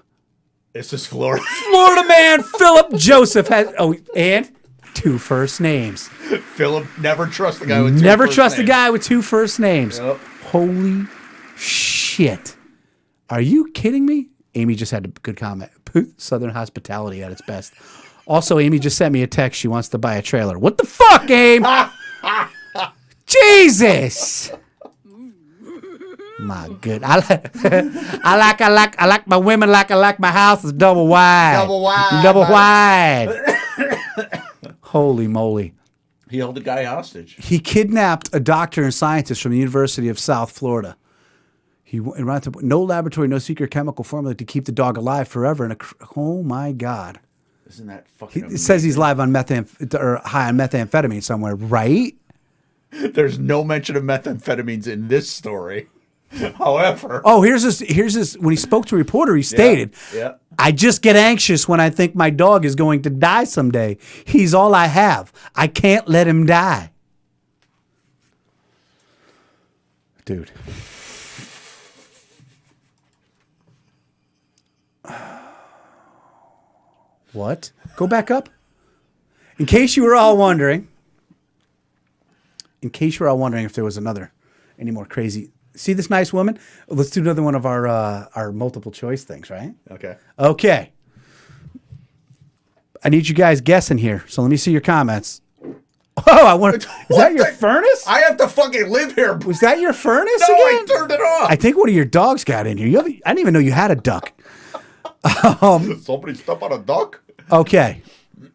This is Florida. Florida man Philip Joseph has, and 2 first names. Philip, never trust the guy with 2 Never first trust names. a guy with 2 first names. Yep. Holy shit. Are you kidding me? Amy just had a good comment. Southern hospitality at its best. Also, Amy just sent me a text. She wants to buy a trailer. What the fuck, Abe? Jesus. My good. I like my women like I like my house is double wide. Double wide. Double wide. Holy moly. He held a guy hostage. He kidnapped a doctor and scientist from the University of South Florida. He wanted no laboratory, no secret chemical formula to keep the dog alive forever. Oh my God. Isn't that fucking It says he's live on high on methamphetamine somewhere, right? There's no mention of methamphetamines in this story. However. Oh, here's this. When he spoke to a reporter, he stated, Yeah. I just get anxious when I think my dog is going to die someday. He's all I have. I can't let him die. Dude. What? Go back up. In case you were all wondering if there was any more crazy. See this nice woman? Let's do another one of our multiple choice things, right? Okay. Okay. I need you guys guessing here. So let me see your comments. Oh, I want. Is that your furnace? I have to fucking live here. Was that your furnace No, again? I turned it off. I think one of your dogs got in here. I didn't even know you had a duck. Somebody step on a duck? Okay.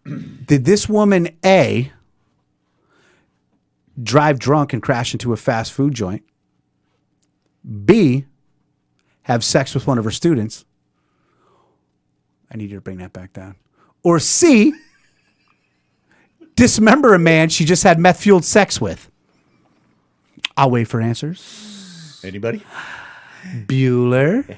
Did this woman A drive drunk and crash into a fast food joint? B, have sex with one of her students? I need you to bring that back down. Or C, dismember a man she just had meth-fueled sex with? I'll wait for answers. Anybody? Bueller.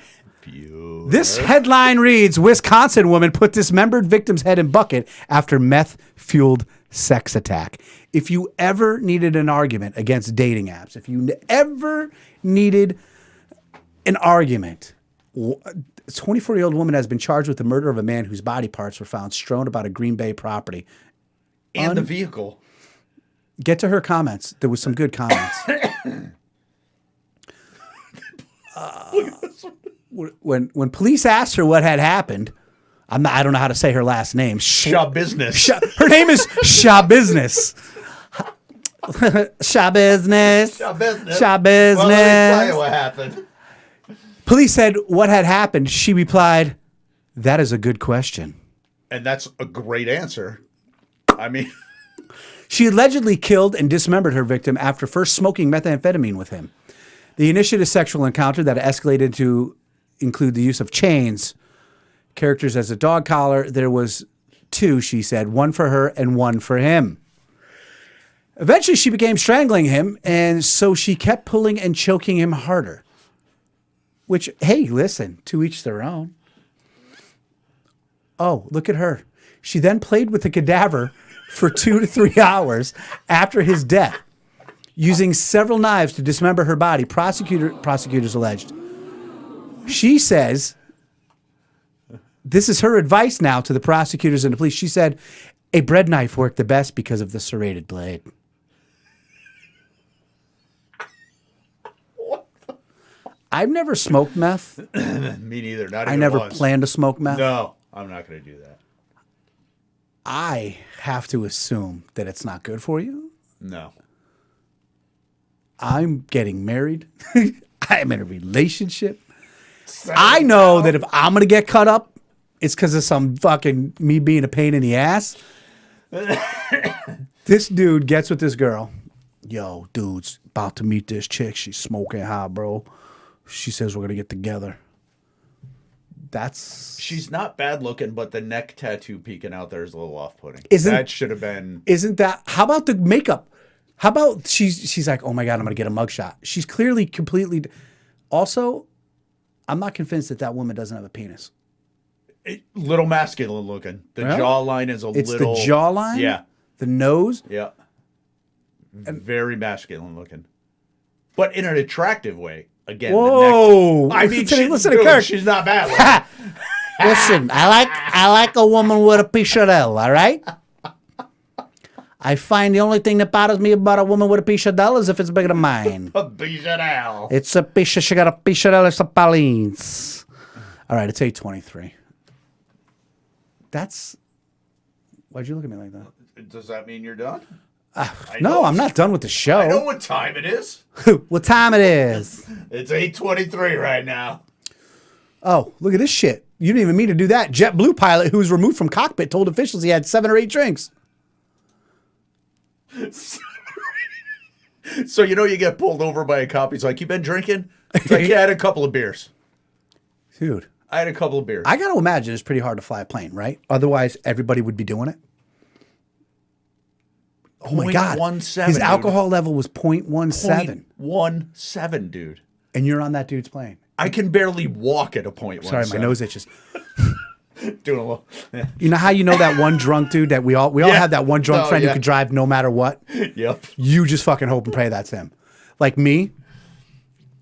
This headline reads, Wisconsin woman put dismembered victim's head in bucket after meth-fueled sex attack. If you ever needed an argument against dating apps, if you ever needed an argument, a 24-year-old woman has been charged with the murder of a man whose body parts were found strewn about a Green Bay property. And the vehicle. Get to her comments. There was some good comments. When police asked her what had happened, I don't know how to say her last name. Shaw Business. Her name is Shaw Business. Shaw Business. Shaw Business. Shaw Business. Well, let me tell you what happened. Police said what had happened. She replied, That is a good question. And that's a great answer. I mean, She allegedly killed and dismembered her victim after first smoking methamphetamine with him. The initiated sexual encounter that escalated to include the use of chains, characters as a dog collar. There was 2, she said, one for her and one for him. Eventually, she began strangling him, and so she kept pulling and choking him harder. Which, hey, listen, to each their own. Oh, look at her. She then played with the cadaver for 2 to 3 hours after his death, using several knives to dismember her body, prosecutors alleged. She says, this is her advice now to the prosecutors and the police. She said, a bread knife worked the best because of the serrated blade. I've never smoked meth. me neither. Not even I never once. planned to smoke meth. No, I'm not going to do that. I have to assume that it's not good for you. No. I'm getting married. I'm in a relationship. I know that if I'm going to get cut up, it's because of some fucking me being a pain in the ass. This dude gets with this girl. Yo, dude's about to meet this chick. She's smoking hot, bro. She says we're going to get together. She's not bad looking, but the neck tattoo peeking out there is a little off-putting. That should have been. Isn't that? How about the makeup? How about she's like, oh my God, I'm going to get a mugshot. She's clearly completely. Also, I'm not convinced that woman doesn't have a penis. Little masculine looking. The Really? jawline is It's little. the jawline? Yeah. The nose? Yeah. Very masculine looking. But in an attractive way. Again, Whoa. the neck. I mean, Listen to Kirk. she's not bad looking. Listen, I like a woman with a piece of L, all right? I find the only thing that bothers me about a woman with a piece of L is if it's bigger than mine. A Bijanel. It's a piece of, she got a piece of L, it's a Pauline's. All right, it's 8:23. Why'd you look at me like that? Does that mean you're done? No, I'm not done with the show. I know what time it is. What time it is? It's 8:23 right now. Oh, look at this shit. You didn't even mean to do that. JetBlue pilot who was removed from cockpit told officials he had 7 or 8 drinks. So you get pulled over by a cop. He's like, "You been drinking?" He's like, "Yeah, I had a couple of beers." Dude, I had a couple of beers. I got to imagine it's pretty hard to fly a plane, right? Otherwise, everybody would be doing it. Oh my God. 0.17, his dude. alcohol level was 0.17. 0.17, dude. And you're on that dude's plane. I can barely walk at a 0.17. Sorry, my nose itches. Doing a little. You know how you know that one drunk dude that we all have that one drunk friend who could drive no matter what? Yep. You just fucking hope and pray that's him. Like me,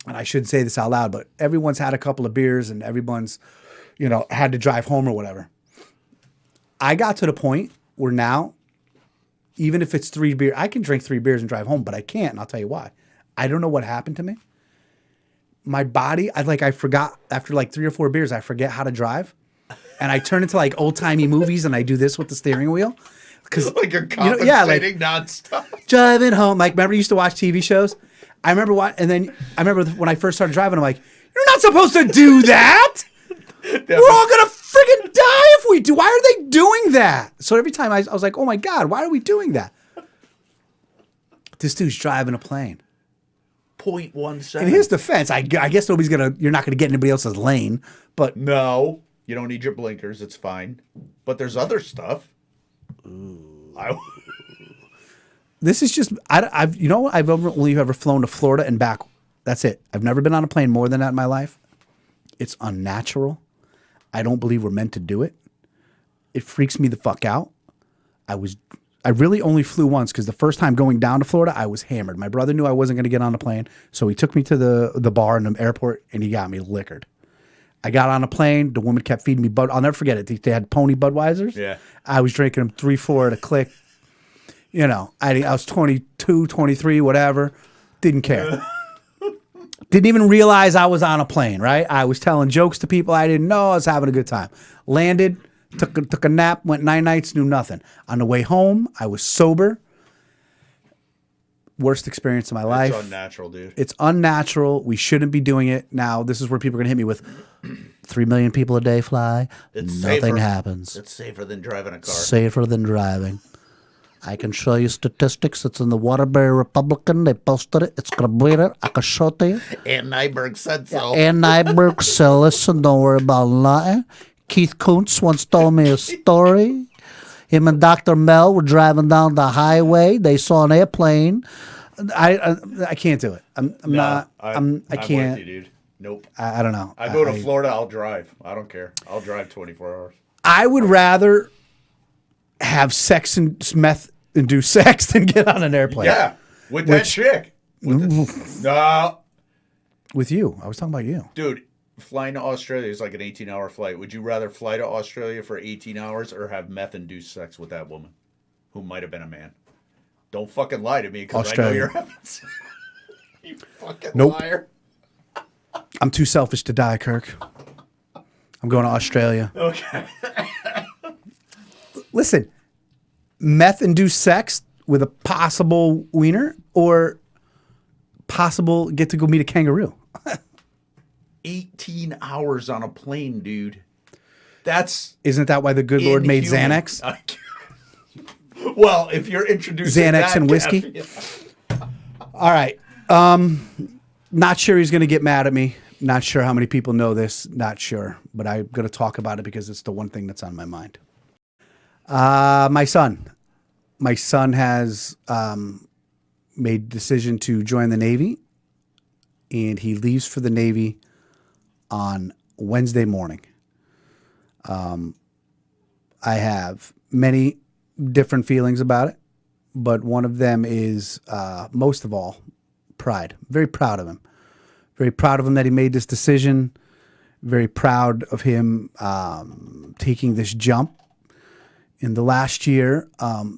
and I shouldn't say this out loud, but everyone's had a couple of beers and everyone's, had to drive home or whatever. I got to the point where now, even if it's 3 beers, I can drink 3 beers and drive home, but I can't, and I'll tell you why. I don't know what happened to me. My body, I forgot, after like 3 or 4 beers, I forget how to drive. And I turn into like old-timey movies and I do this with the steering wheel. Like you're compensating nonstop. Driving home. Like, remember you used to watch TV shows? I remember when I first started driving, I'm like, you're not supposed to do that. We're all going to freaking die if we do. Why are they doing that? So every time I was like, oh my God, why are we doing that? This dude's driving a plane. 0.17. In his defense, I guess you're not going to get anybody else's lane, but. No, you don't need your blinkers. It's fine. But there's other stuff. This is just, I've only ever flown to Florida and back. That's it. I've never been on a plane more than that in my life. It's unnatural. I don't believe we're meant to do it. It freaks me the fuck out. I really only flew once because the first time going down to Florida, I was hammered. My brother knew I wasn't going to get on a plane, so he took me to the bar in the airport and he got me liquored. I got on a plane. The woman kept feeding me Bud. I'll never forget it. They had Pony Budweisers. Yeah. I was drinking them 3-4 at a click. I was 22, 23, whatever. Didn't care. Didn't even realize I was on a plane, right? I was telling jokes to people I didn't know. I was having a good time. Landed, took a nap, went 9 nights, knew nothing. On the way home, I was sober. Worst experience of my life. It's unnatural, dude. It's unnatural. We shouldn't be doing it. Now, this is where people are going to hit me with 3 million people a day fly. It's Nothing safer. happens. It's safer than driving a car. Safer than driving. I can show you statistics. It's in the Waterbury Republican. They posted it. It's going to be there. I can show it to you. And Nyberg said so. And Nyberg said, listen, don't worry about nothing. Keith Kuntz once told me a story. Him and Dr. Mel were driving down the highway. They saw an airplane. I can't do it. I can't. I'm with you, dude. Nope. I don't know. I go to Florida, I'll drive. I don't care. I'll drive 24 hours. I would rather have sex and meth-induced sex than get on an airplane. Yeah, with that chick. No. With you. I was talking about you. Dude, flying to Australia is like an 18-hour flight. Would you rather fly to Australia for 18 hours or have meth-induced sex with that woman who might have been a man? Don't fucking lie to me because I know you're having sex. You fucking liar. I'm too selfish to die, Kirk. I'm going to Australia. Okay. Listen, meth-induced sex with a possible wiener or possible get to go meet a kangaroo? 18 hours on a plane, dude. Isn't that why the good Lord made Xanax? Well, if you're introducing Xanax and whiskey. All right. Not sure he's going to get mad at me. Not sure how many people know this. Not sure. But I'm going to talk about it because it's the one thing that's on my mind. My son. My son has made the decision to join the Navy. And he leaves for the Navy on Wednesday morning. I have many different feelings about it, but one of them is, most of all, pride. Very proud of him. Very proud of him that he made this decision. Very proud of him taking this jump. In the last year,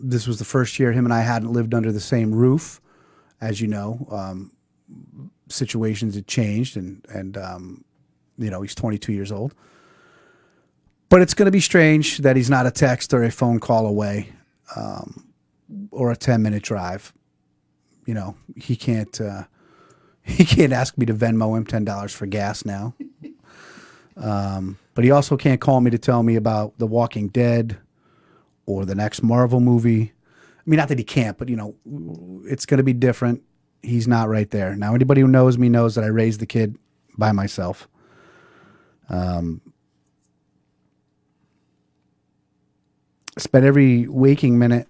this was the first year him and I hadn't lived under the same roof. As you know, situations had changed, and he's 22 years old. But it's going to be strange that he's not a text or a phone call away, or a 10-minute drive. You know, he can't ask me to Venmo him $10 for gas now. But he also can't call me to tell me about The Walking Dead or the next Marvel movie. I mean, not that he can't, but it's going to be different. He's not right there. Now, anybody who knows me knows that I raised the kid by myself. Spent every waking minute,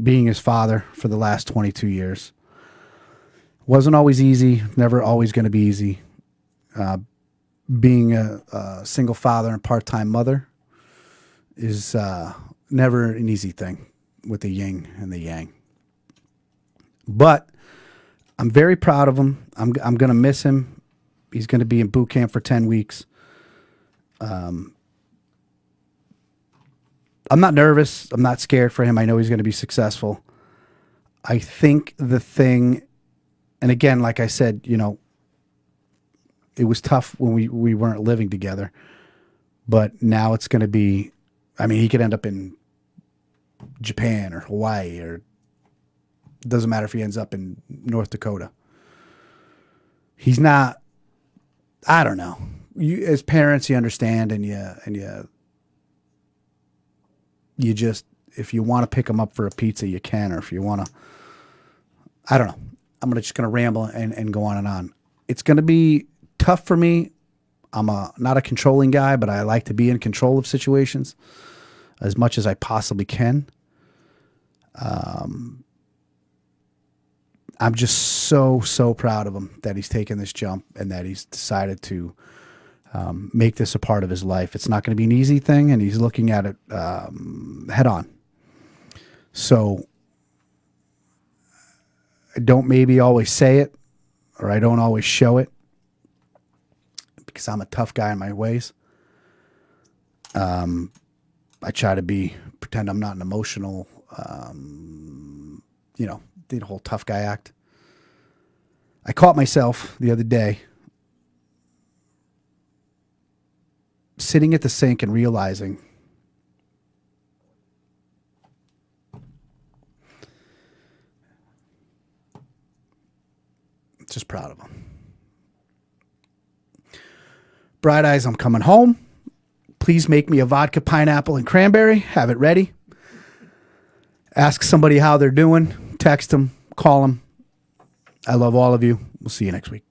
being his father for the last 22 years. Wasn't always easy, never always going to be easy. Being a single father and part-time mother is never an easy thing with the yin and the yang. But I'm very proud of him. I'm going to miss him. He's going to be in boot camp for 10 weeks. I'm not nervous. I'm not scared for him. I know he's going to be successful. I think the thing, and again, like I said, it was tough when we weren't living together. But now it's going to be, he could end up in Japan or Hawaii, or it doesn't matter if he ends up in North Dakota. He's not, I don't know. You, as parents, you understand, and you just, if you want to pick them up for a pizza, you can, or if you want to, I don't know. I'm just going to ramble and go on and on. It's going to be tough for me. I'm not a controlling guy, but I like to be in control of situations as much as I possibly can. I'm just so proud of him that he's taken this jump and that he's decided to make this a part of his life. It's not going to be an easy thing, and he's looking at it head on. So I don't maybe always say it, or I don't always show it, because I'm a tough guy in my ways. I try to pretend I'm not an emotional, the whole tough guy act. I caught myself the other day sitting at the sink and realizing Just proud of him. Bright Eyes, I'm coming home. Please make me a vodka, pineapple, and cranberry. Have it ready. Ask somebody how they're doing. Text them. Call them. I love all of you. We'll see you next week.